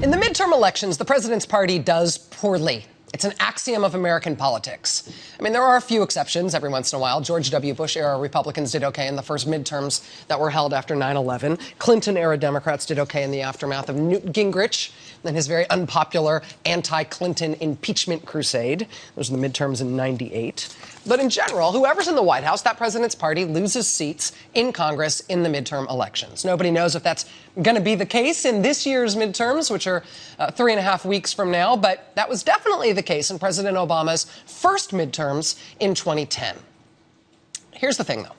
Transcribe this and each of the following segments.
In the midterm elections, the president's party does poorly. It's an axiom of American politics. I mean, there are a few exceptions every once in a while. George W. Bush-era Republicans did okay in the first midterms that were held after 9/11. Clinton-era Democrats did okay in the aftermath of Newt Gingrich and his very unpopular anti-Clinton impeachment crusade. Those are the midterms in '98. But in general, whoever's in the White House, that president's party loses seats in Congress in the midterm elections. Nobody knows if that's going to be the case in this year's midterms, which are 3.5 weeks from now. But that was definitely the case in President Obama's first midterms in 2010. Here's the thing, though.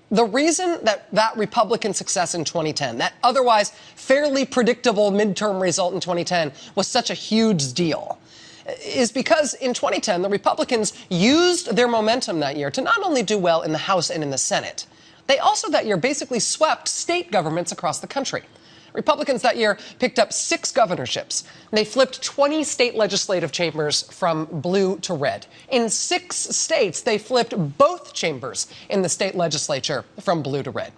The reason that Republican success in 2010, that otherwise fairly predictable midterm result in 2010, was such a huge deal is because in 2010, the Republicans used their momentum that year to not only do well in the House and in the Senate, they also that year basically swept state governments across the country. Republicans that year picked up 6 governorships. They flipped 20 state legislative chambers from blue to red. In 6 states, they flipped both chambers in the state legislature from blue to red.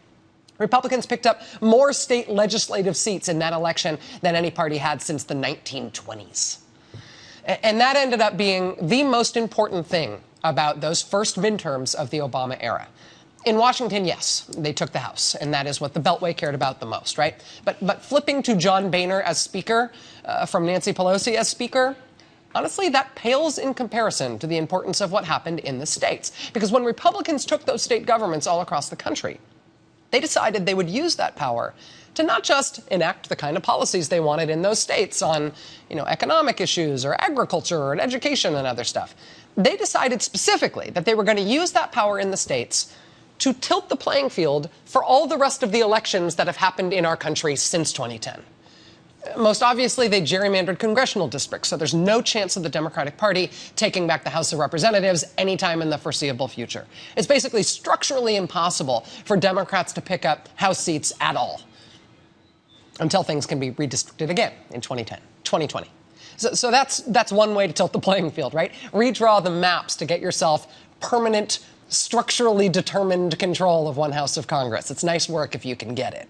Republicans picked up more state legislative seats in that election than any party had since the 1920s. And that ended up being the most important thing about those first midterms of the Obama era. In Washington, yes, they took the House, and that is what the Beltway cared about the most, right? But flipping to John Boehner as Speaker from Nancy Pelosi as Speaker, honestly, that pales in comparison to the importance of what happened in the states. Because when Republicans took those state governments all across the country, they decided they would use that power to not just enact the kind of policies they wanted in those states on, economic issues or agriculture or education and other stuff. They decided specifically that they were going to use that power in the states to tilt the playing field for all the rest of the elections that have happened in our country since 2010. Most obviously, they gerrymandered congressional districts, so there's no chance of the Democratic Party taking back the House of Representatives anytime in the foreseeable future. It's basically structurally impossible for Democrats to pick up House seats at all until things can be redistricted again in 2020. So that's one way to tilt the playing field, right? Redraw the maps to get yourself permanent, structurally determined control of one House of Congress. It's nice work if you can get it.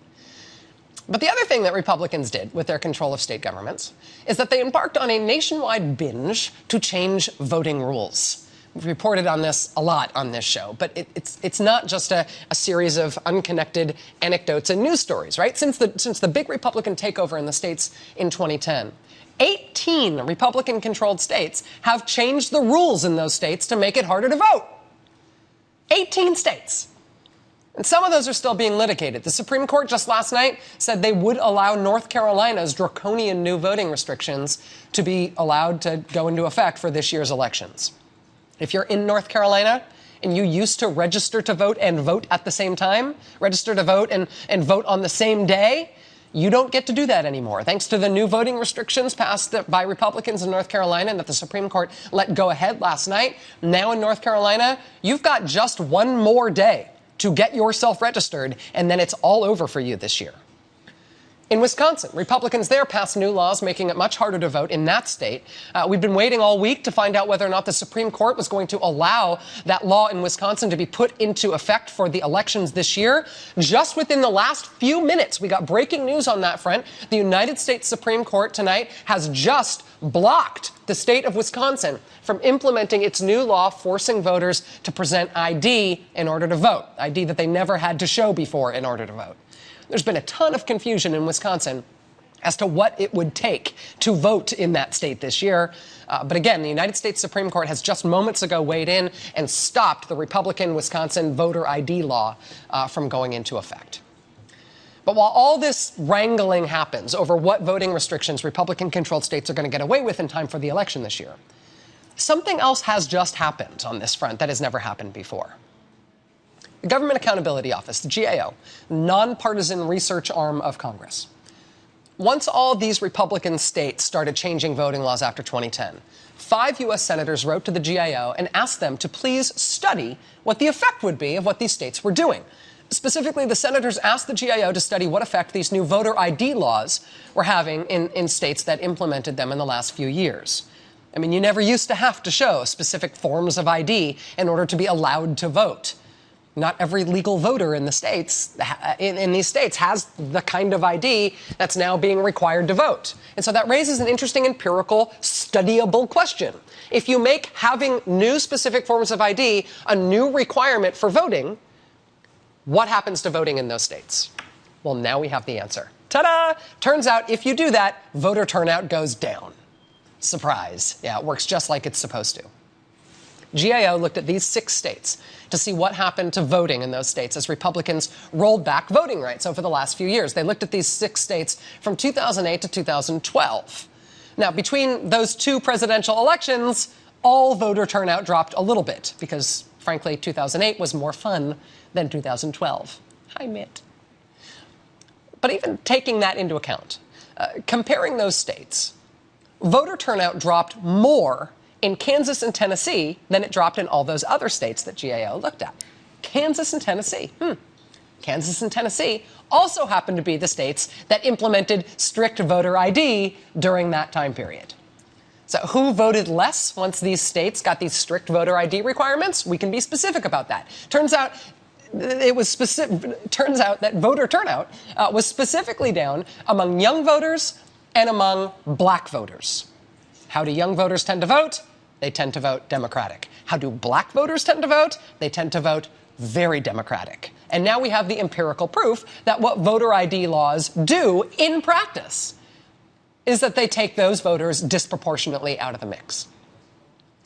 But the other thing that Republicans did with their control of state governments is that they embarked on a nationwide binge to change voting rules. We've reported on this a lot on this show, but it's not just a series of unconnected anecdotes and news stories, right? Since the big Republican takeover in the states in 2010, 18 Republican-controlled states have changed the rules in those states to make it harder to vote. 18 states. And some of those are still being litigated. The Supreme Court just last night said they would allow North Carolina's draconian new voting restrictions to be allowed to go into effect for this year's elections. If you're in North Carolina and you used to register to vote and vote at the same time, register to vote and vote on the same day, you don't get to do that anymore. Thanks to the new voting restrictions passed by Republicans in North Carolina and that the Supreme Court let go ahead last night, now in North Carolina, you've got just one more day to get yourself registered, and then it's all over for you this year. In Wisconsin, Republicans there passed new laws making it much harder to vote in that state. We've been waiting all week to find out whether or not the Supreme Court was going to allow that law in Wisconsin to be put into effect for the elections this year. Just within the last few minutes, we got breaking news on that front. The United States Supreme Court tonight has just blocked the state of Wisconsin from implementing its new law forcing voters to present ID in order to vote, ID that they never had to show before in order to vote. There's been a ton of confusion in Wisconsin as to what it would take to vote in that state this year. But again, the United States Supreme Court has just moments ago weighed in and stopped the Republican Wisconsin voter ID law from going into effect. But while all this wrangling happens over what voting restrictions Republican-controlled states are going to get away with in time for the election this year, something else has just happened on this front that has never happened before. The Government Accountability Office, the GAO, nonpartisan research arm of Congress. Once all these Republican states started changing voting laws after 2010, 5 U.S. senators wrote to the GAO and asked them to please study what the effect would be of what these states were doing. Specifically, the senators asked the GAO to study what effect these new voter ID laws were having in states that implemented them in the last few years. I mean, you never used to have to show specific forms of ID in order to be allowed to vote. Not every legal voter in the states, in these states, has the kind of ID that's now being required to vote. And so that raises an interesting empirical, studyable question. If you make having new specific forms of ID a new requirement for voting, what happens to voting in those states? Well, now we have the answer. Ta-da! Turns out if you do that, voter turnout goes down. Surprise. Yeah, it works just like it's supposed to. GAO looked at these 6 states to see what happened to voting in those states as Republicans rolled back voting rights over the last few years. They looked at these 6 states from 2008 to 2012. Now, between those 2 presidential elections, all voter turnout dropped a little bit because, frankly, 2008 was more fun than 2012. Hi, Mitt. But even taking that into account, comparing those states, voter turnout dropped more in Kansas and Tennessee than it dropped in all those other states that GAO looked at. Kansas and Tennessee. Kansas and Tennessee also happen to be the states that implemented strict voter ID during that time period. So who voted less once these states got these strict voter ID requirements? We can be specific about that. Turns out that voter turnout was specifically down among young voters and among black voters. How do young voters tend to vote? They tend to vote Democratic. How do black voters tend to vote? They tend to vote very Democratic. And now we have the empirical proof that what voter ID laws do in practice is that they take those voters disproportionately out of the mix.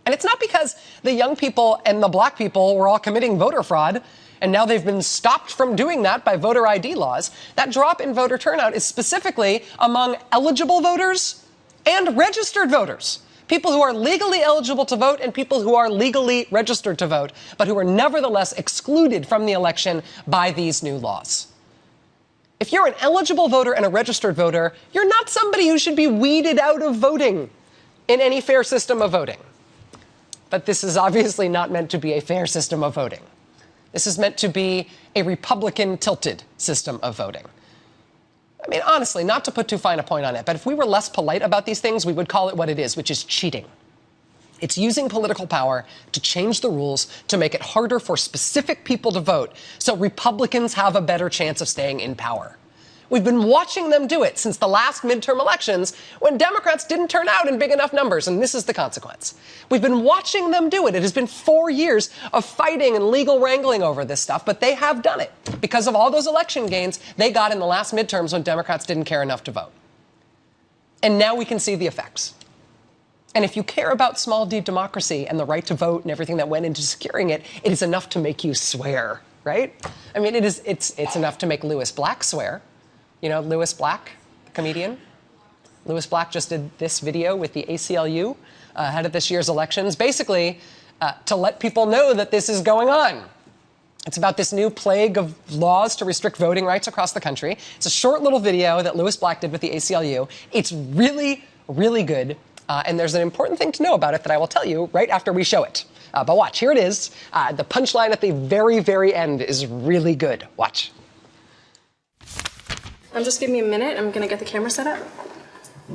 And it's not because the young people and the black people were all committing voter fraud and now they've been stopped from doing that by voter ID laws. That drop in voter turnout is specifically among eligible voters and registered voters. People who are legally eligible to vote and people who are legally registered to vote, but who are nevertheless excluded from the election by these new laws. If you're an eligible voter and a registered voter, you're not somebody who should be weeded out of voting in any fair system of voting. But this is obviously not meant to be a fair system of voting. This is meant to be a Republican-tilted system of voting. I mean, honestly, not to put too fine a point on it, but if we were less polite about these things, we would call it what it is, which is cheating. It's using political power to change the rules to make it harder for specific people to vote so Republicans have a better chance of staying in power. We've been watching them do it since the last midterm elections when Democrats didn't turn out in big enough numbers, and this is the consequence. We've been watching them do it. It has been 4 years of fighting and legal wrangling over this stuff, but they have done it because of all those election gains they got in the last midterms when Democrats didn't care enough to vote. And now we can see the effects. And if you care about small d democracy and the right to vote and everything that went into securing it, it is enough to make you swear, right? I mean, it's enough to make Lewis Black swear. You know, Lewis Black, the comedian. Lewis Black just did this video with the ACLU ahead of this year's elections, basically to let people know that this is going on. It's about this new plague of laws to restrict voting rights across the country. It's a short little video that Lewis Black did with the ACLU. It's really, really good. And there's an important thing to know about it that I will tell you right after we show it. But watch, here it is. The punchline at the very, very end is really good. Watch. Just give me a minute. I'm going to get the camera set up.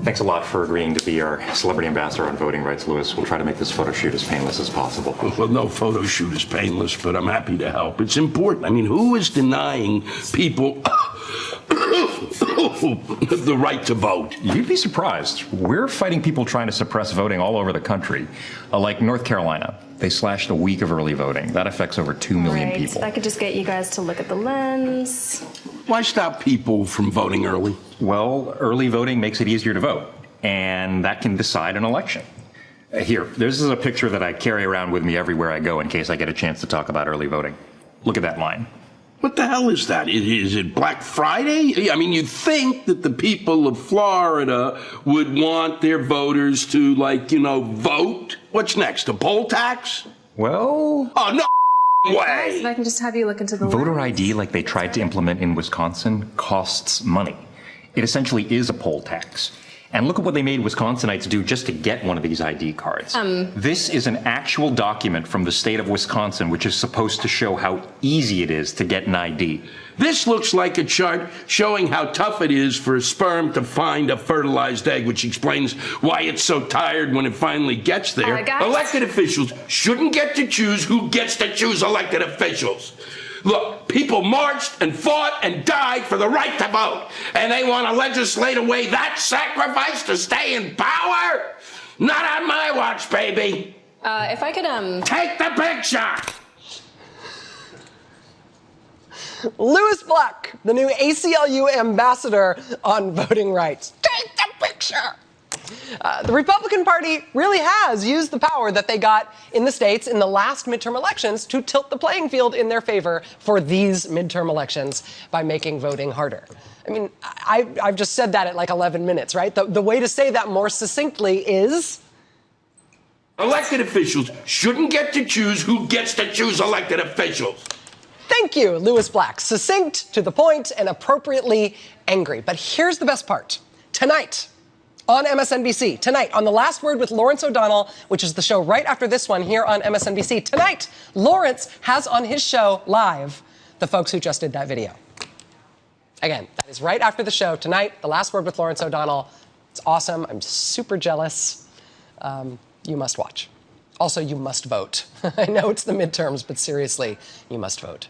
Thanks a lot for agreeing to be our celebrity ambassador on voting rights, Lewis. We'll try to make this photo shoot as painless as possible. Well, no photo shoot is painless, but I'm happy to help. It's important. I mean, who is denying people the right to vote? You'd be surprised. We're fighting people trying to suppress voting all over the country. Like North Carolina, they slashed a week of early voting. That affects over 2 million people. I could just get you guys to look at the lens. Why stop people from voting early? Well, early voting makes it easier to vote, and that can decide an election. Here, this is a picture that I carry around with me everywhere I go in case I get a chance to talk about early voting. Look at that line. What the hell is that? Is it Black Friday? I mean, you'd think that the people of Florida would want their voters to, vote. What's next, a poll tax? Well... Oh, no way! If I can just have you look into the Voter lens. ID, like they tried to implement in Wisconsin, costs money. It essentially is a poll tax. And look at what they made Wisconsinites do just to get one of these ID cards. This is an actual document from the state of Wisconsin, which is supposed to show how easy it is to get an ID. This looks like a chart showing how tough it is for a sperm to find a fertilized egg, which explains why it's so tired when it finally gets there. Guys? Elected officials shouldn't get to choose who gets to choose elected officials. Look, people marched and fought and died for the right to vote. And they want to legislate away that sacrifice to stay in power? Not on my watch, baby. If I could, Take the picture! Louis Black, the new ACLU ambassador on voting rights. Take the picture! The Republican Party really has used the power that they got in the states in the last midterm elections to tilt the playing field in their favor for these midterm elections by making voting harder. I mean, I've just said that at like 11 minutes, right? The way to say that more succinctly is... Elected officials shouldn't get to choose who gets to choose elected officials. Thank you, Louis Black. Succinct, to the point, and appropriately angry. But here's the best part. Tonight, on MSNBC, tonight, on The Last Word with Lawrence O'Donnell, which is the show right after this one here on MSNBC, tonight, Lawrence has on his show live the folks who just did that video. Again, that is right after the show tonight, The Last Word with Lawrence O'Donnell. It's awesome. I'm super jealous. You must watch. Also, you must vote. I know it's the midterms, but seriously, you must vote.